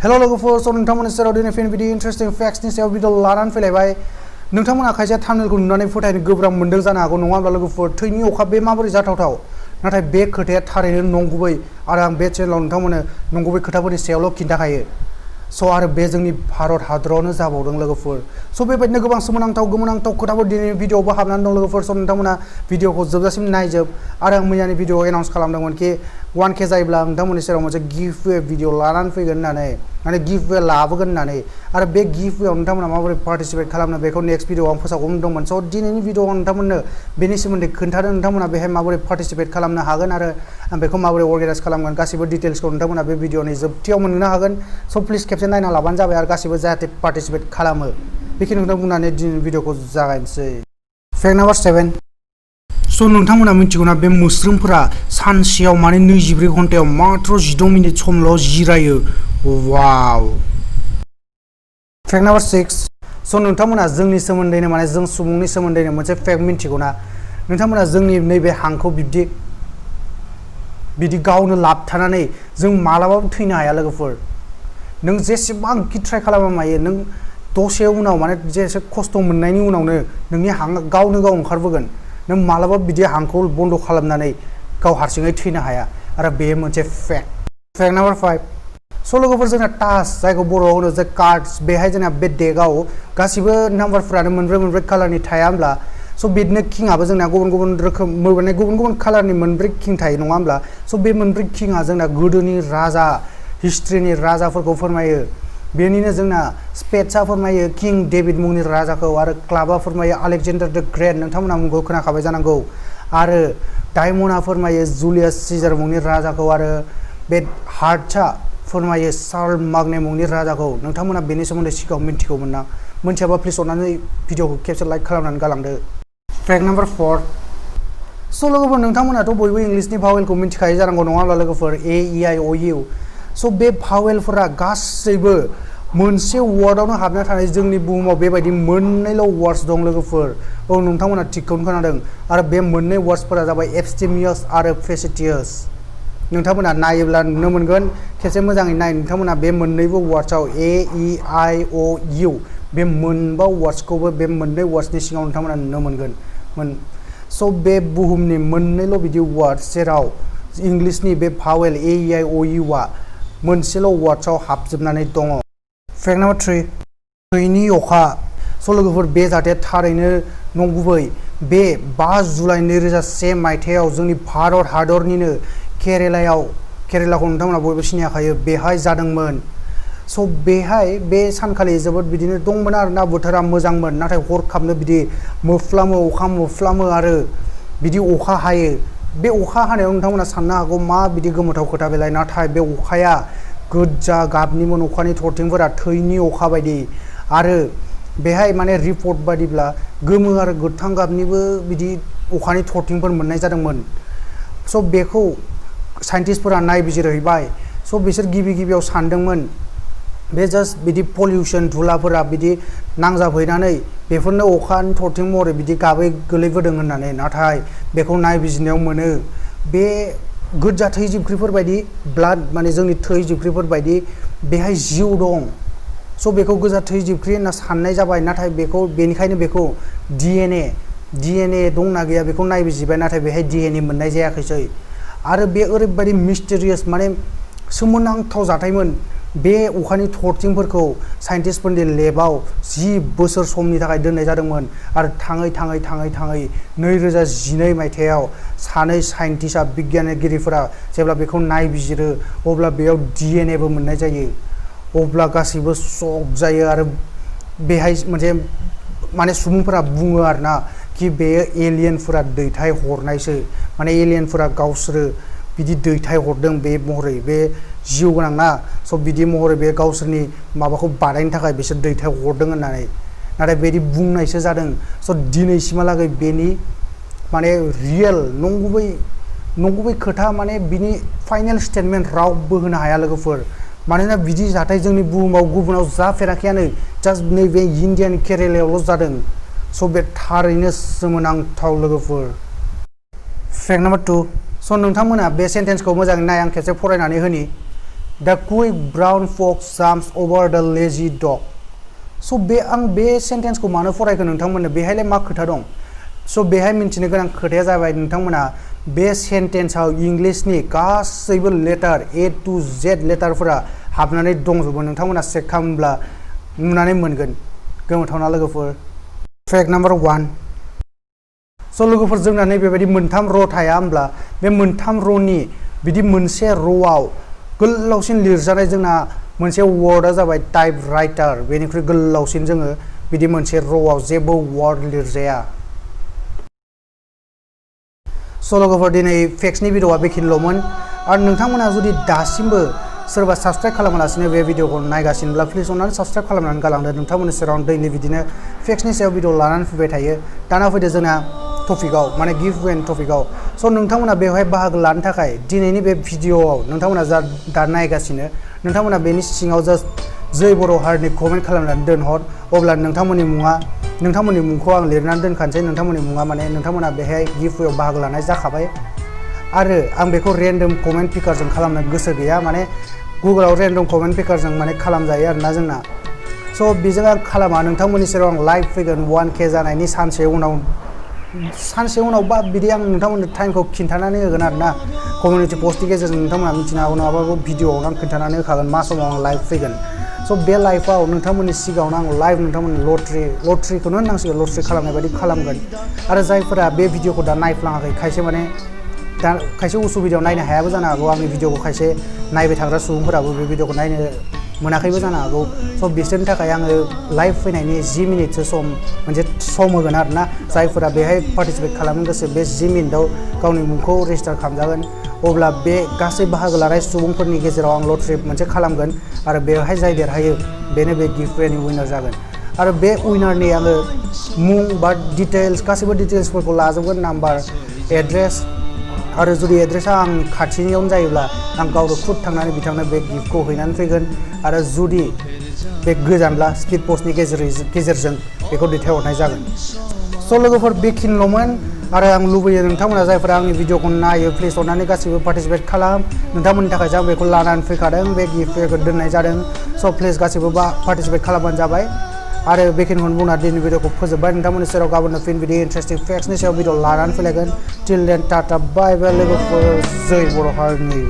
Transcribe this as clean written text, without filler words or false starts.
Hello लोगोफोर स' नोंथांमोननि सेराव दिनै फिन बिदि इन्टारेस्टिं फेक्ट्सनि सायाव भिडिअ लानानै फैलायबाय नोंथांमोना खायसे थाम्बनेलखौ नुनानै फोथायनो गोब्राब मोन्दों जानो हागौ नङा होमब्ला लोगोफोर थैनि अखा बे माबोरै जाथावथाव नाथाय बे खोथाया थारैनो नंगुबै आरो आं बे चेनेलाव नोंथांमोननो नंगुबै खोथाफोरनि सायावल' खिन्थाखायो स' आरो बे जोंनि भारत हादरावनो जाबावदों लोगोफोर स' बेबायदिनो गोबां सोमोनांथाव गोमोनांथाव खोथाफोर दिनैनि भिडिअआवबो हाबनानै दं लोगोफोर स' नोंथांमोना भिडिअखौ जोबजासिम नायजोब आरो आं मैयानि भिडिअआव एनाउन्स खालामदोंमोन कि 1K जायोब्ला नोंथांमोननि सेराव मोनसे गिफ्टवे भिडिअ लानानै फैगोन होननानै माने गिफ्टवे लाबोगोन होननानै आरो बे गिफ्टवेआव नोंथांमोना माबोरै पार्टिसिपेट खालामनो बेखौ नेक्स्ट भिडिअआव आं फोसावगौमोन दंमोन स' दिनैनि भिडिअआव नोंथांमोननो बेनि सोमोन्दै खोन्थादों नोंथांमोना बेहाय माबोरै पार्टिसिपेट खालामनो हागोन आरो आं बेखौ माबोरै अर्गानाइज खालामगोन गासिबो डिटेल्सखौ नोंथांमोना बे भिडिअनि जोबथियाव मोननो हागोन स' प्लिज खेबसे नायना लाबानो जाबाय आरो गासिबो जाहाथे पार्टिसिपेट खालामो बेखिनिखौनो बुंनानै दिनैनि भिडिअखौ जागायनोसै फेक्ट नाम्बार 7 स' नोंथांमोना मिथिगौना बे मोस्रोमफोरा सानसेयाव माने 24 घन्टायाव मात्र 16 मिनिट समल' जिरायो वाव फेक्ट नाम्बार 6 स' नोंथांमोना जोंनि सोमोन्दैनो माने जों सुबुंनि सोमोन्दैनो मोनसे फेक्ट मिथिगौना नोंथांमोना जोंनि नैबे हांखौ बिदि गावनो लाबथानानै जों मालाबाबो थैनो हाया लोगोफोर नों जेसेबांखि ट्राइ खालामा मायो नों दसे उनाव माने जेसे खस्थ' मोननायनि उनावनो नोंनि हांआ गावनो गाव ओंखारबोगोन नों मालाबा बिदि हांखौ बन्द' खालामनानै गाव हारसिङै थैनो हाया आरो बेयो मोनसे फेक्ट नाम्बार 5 स' लोगोफोर जोंना टास जायखौ बर'आव होनो जे कार्ड्स बेहाय जोंना बे डेकआव गासिबो नाम्बारफ्रानो मोनब्रै कालारनि थाया होमब्ला स' बिदिनो किंआबो जोंना गुबुन गुबुन रोखोम माने गुबुन गुबुन कालारनि मोनब्रै किं थायो नङा होमब्ला स' बे मोनब्रै किंआ जोंना गोदोनि राजा हिस्ट्रिनि राजाफोरखौ फोरमायो बेनिनो जोंना स्पेड्सआ फोरमायो किं डेभिड मुंनि राजाखौ आरो क्लाबा फोरमायो आलेकजेन्डार द ग्रेट नोंथांमोना मुंखौ खोनाखाबाय जानांगौ आरो डायमन्डआ फोरमायो जुलियास सिजार मुंनि राजाखौ आरो बे हार्टसआ फोरमायो चार्ल माग्ने मुंनि राजाखौ नोंथांमोना बेनि सोमोन्दै सिगाङाव मिन्थिगौमोन ना मिन्थियाबा प्लिज अननानै भिडिअखौ खेबसे लाइक खालामनानै गालांदो फेक्ट नाम्बार 4 स' लोगोफोर नोंथांमोनाथ' बयबो इंलिसनि भावेलखौ मिन्थिखायो जानांगौ नङा होमब्ला लोगोफोर A-E-I-O-U स' बे भावेलफोरा गासैबो मोनसे वार्डआवनो हाबना थानाय जोंनि बुहुमाव बेबायदि मोननैल' वार्ड्स दं लोगोफोर औ नोंथांमोना थिगखौनो खोनादों आरो बे मोननै वार्ड्सफोरा जाबाय एब्सटेमियास आरो फेसिटियास नोंथांमोना नायोब्ला नुनो मोनगोन खेबसे मोजाङै नाय नोंथांमोना बे मोननैबो वार्ड्सआव A-E-I-O-U बे मोनबा वार्ड्सखौबो बे मोननै वार्ड्सनि सिङाव नोंथांमोना नुनो मोनगोन स' बे बुहुमनि मोननैल' बिदि वार्ड्स जेराव इंलिसनि बे भावेल A-E-I-O-U आ मोनसेल' वार्ड्सआव हाबजोबनानै दङ फेक्ट नाम्बार 3 थैनि अखा स' लोगोफोर बे जाथाया थारैनो नंगुबै बे 5 जुलाइ 2001 मायथाइयाव जोंनि भारत हादरनिनो केरेलाखौ नोंथांमोना बयबो सिनायखायो बेहाय जादोंमोन स' बेहाय बे सानखालि जोबोद बिदिनो दंमोन आरोना बोथोरा मोजांमोन नाथाय हरखाबनो बिदि मोफ्लामो अखा मोफ्लामो आरो बिदि अखा हायो बे अखा हानायाव नोंथांमोना साननो हागौ मा बिदि गोमोथाव खोथा बेलाय नाथाय बे अखाया गोजा गाबनिमोन अखानि थरथिंफोरा थैनि अखा बायदि आरो बेहाय माने रिपर्ट बायदिब्ला गोमो आरो गोथां गाबनिबो बिदि अखानि थरथिंफोर मोननाय जादोंमोन स' बेखौ साइन्टिस्टफोरा नायबिजिरहैबाय स' बिसोर गिबियाव सानदोंमोन बे जास्ट बिदि पलिउसन धुलाफोरा बिदि नांजाबहैनानै बेफोरनो अखानि थरथिं महरै बिदि गाबै गोलैबोदों होननानै नाथाय बेखौ नायबिजिरनायाव मोनो बे गोजा थै जिबख्रिफोर बायदि ब्लाड माने जोंनि थै जिबख्रिफोर बायदि बेहाय जिउ दं स' बेखौ गोजा थै जिबख्रि होनना साननाय जाबाय नाथाय बेनिखायनो बेखौ DNA दंना गैया बेखौ नायबिजिरबाय नाथाय बेहाय DNA मोननाय जायाखैसै आरो बे ओरैबायदि मिस्टेरियास माने सोमोनांथाव जाथायमोन बे अखानि थरथिंफोरखौ साइन्टिस्टफोरनि लेबाव 10 बोसोर समनि थाखाय दोननाय जादोंमोन आरो थाङै 2012 मायथाइयाव सानै साइन्टिस्टआ बिगियानगिरिफोरा जेब्ला बेखौ नायबिजिरो अब्ला बेयाव DNAबो मोननाय जायो अब्ला गासैबो शक जायो आरो बेहाय मोनसे माने सुबुंफोरा बुङो आरोना कि बेयो एलियनफोरा दैथाय हरनायसो माने एलियनफोरा गावसोरो बिदि दैथाय हरदों बे महरै बे जिउ गोनां ना स' बिदि महरै बे गावसोरनि माबाखौ बानायनो थाखाय बिसोर दैथाय हरदों होननानै नाथाय बिदि बुंनायसो जादों स' दिनैसिमहालागै बेनि माने रियेल नंगुबै खोथा माने बिनि फाइनेल स्टेटमेन्ट रावबो होनो हाया लोगोफोर मानोना बिदि जाथाय जोंनि बुहुमाव गुबुनाव जाफेराखैयानो जास्ट नैबे इण्डियानि केरेलायावल' जादों स' बे थारैनो सोमोनांथाव लोगोफोर फेक्ट नाम्बार 2 स' नोंथांमोना बे सेन्टेन्सखौ मोजाङै नाय आं खेबसे फरायनानै होनि The quick brown fox jumps over the lazy dog. So आं बे सेन्टेन्सखौ मानो फरायखो नोंथांमोननो बेहायलाय मा खोथा दं? So बेहाय मिन्थिनो गोनां खोथाया जाबाय नोंथांमोना बे सेन्टेन्सआव इंलिशनि गासैबो लेटार A to Z लेटारफोरा हाबनानै दंजोबो नोंथांमोना चेक खालामब्ला नुनानै मोनगोन गोमोथावना लोगोफोर फैक्ट नाम्बार 1 स' लोगोफोर जोंना नैबेबायदि मोनथाम र' थाया होमब्ला बे मोनथाम र'नि बिदि मोनसे र'आव गोलावसिन लिरजानाय जोंना मोनसे वर्डआ जाबाय टाइप राइटार बेनिख्रुइ गोलावसिन जोङो बिदि मोनसे र'आव जेबो वर्ड लिरजाया स' लोगोफोर दिनै फेक्ट्सनि भिडिअ'आ बेखिनिल'मोन आरो नोंथांमोना जुदि दासिमबो सोरबा साबस्क्राइब खालामालासिनो बे भिडिअ'खौ नायगासिनोब्ला प्लिज अननानै साबस्क्राइब खालामनानै गालांदो नोंथांमोननि सेराव दैलि बिदिनो फेक्ट्सनि सायाव भिडिअ लानानै फैबाय थायो दाना फैदो जोंना टपिकआव माने गिफ्ट वेन टपिकआव स' नोंथांमोना बेवहाय बाहागो लानो थाखाय दिनैनि बे भिडिअ'आव नोंथांमोना जा दा नायगासिनो नोंथांमोना बेनि सिङाव जास्ट जै बर' हारिनि कमेन्ट खालामनानै दोनहर अब्ला नोंथांमोननि मुंखौ आं लिरनानै दोनखानोसै नोंथांमोननि मुङा माने नोंथांमोना बेहाय गिफ्ट वेआव बाहागो लानाय जाखाबाय आरो आं बेखौ रेन्डम कमेन्ट पिकारजों खालामनो गोसो गैया माने गुगोलाव रेन्डम कमेन्ट पिकारजों माने खालामजायो आरोना जोंना स' बेजों आं खालामा नोंथांमोननि सेराव आं लाइभ फैगोन 1K जानायनि सानसे उनाव बा बिदि आं नोंथांमोननो टाइमखौ खिन्थानानै होगोन आरोना कमिउनिटि पस्टनि गेजेरजों नोंथांमोना मिथिनो हागौ नङाबाबो भिडिअआवनो आं खिन्थानानै होखागोन मा समाव आं लाइभ फैगोन स' बे लाइभआव नोंथांमोननि सिगाङावनो आं लाइभ नोंथांमोननि लटारिखौनो होननांसिगोन लटारि खालामनाय बायदि खालामगोन आरो जायफोरा बे भिडिअखौ दा नायफ्लाङाखै खायसे माने दा खायसे उसुबिदायाव नायनो हायाबो जानो हागौ आंनि भिडिअखौ खायसे नायबाय थाग्रा सुबुंफोराबो बे भिडिअखौ नायनो मोनाखैबो जानो हागौ स' बिसोरनि थाखाय आङो लाइभ फैनायनि 10 मिनिटसो मोनसे सम होगोन आरोना जायफोरा बेहाय पार्टिसिपेट खालामनो गोसो बे 10 मिनिटआव गावनि मुंखौ रेजिस्टार खालामजागोन अब्ला बे गासै बाहागो लानाय सुबुंफोरनि गेजेराव आं लटारि मोनसे खालामगोन आरो बेवहाय जाय देरहायो बेनो बे गिफ्ट वेनि उइनार जागोन आरो बे उइनारनि आङो मुं बा डिटेल्स गासैबो डिटेल्सफोरखौ लाजोबगोन नाम्बार एड्रेस आरो जुदि एड्रेसा आं खाथिनियावनो जायोब्ला आं गावनो खुद थांनानै बिथांनो बे गिफ्टखौ हैनानै फैगोन आरो जुदि बे गोजानब्ला स्पिड पस्टनि गेजेरजों बेखौ दैथायहरनाय जागोन स' लोगोफोर बेखिनिल'मोन आरो आं लुबैयो नोंथांमोना जायफोरा आंनि भिडिअखौ नायो प्लिज अननानै गासैबो पार्टिसिपेट खालाम नोंथांमोननि थाखाय जों बेखौ लानानै फैखादों बे गिफ्टखौ दोननाय जादों स' प्लिज गासैबो पार्टिसिपेट खालामबानो जाबाय आरो बेखिनिखौनो बुंना दिनैनि भिडिअखौ फोजोबबाय नोंथांमोननि सेराव गाबोन फिन बिदि इन्टारेस्टिं फेक्ट्सनि सायाव भिडिअ लानानै फैलायगोन टिल देन टाटा बाय बाय लोगोफोर जै बर' हारिनि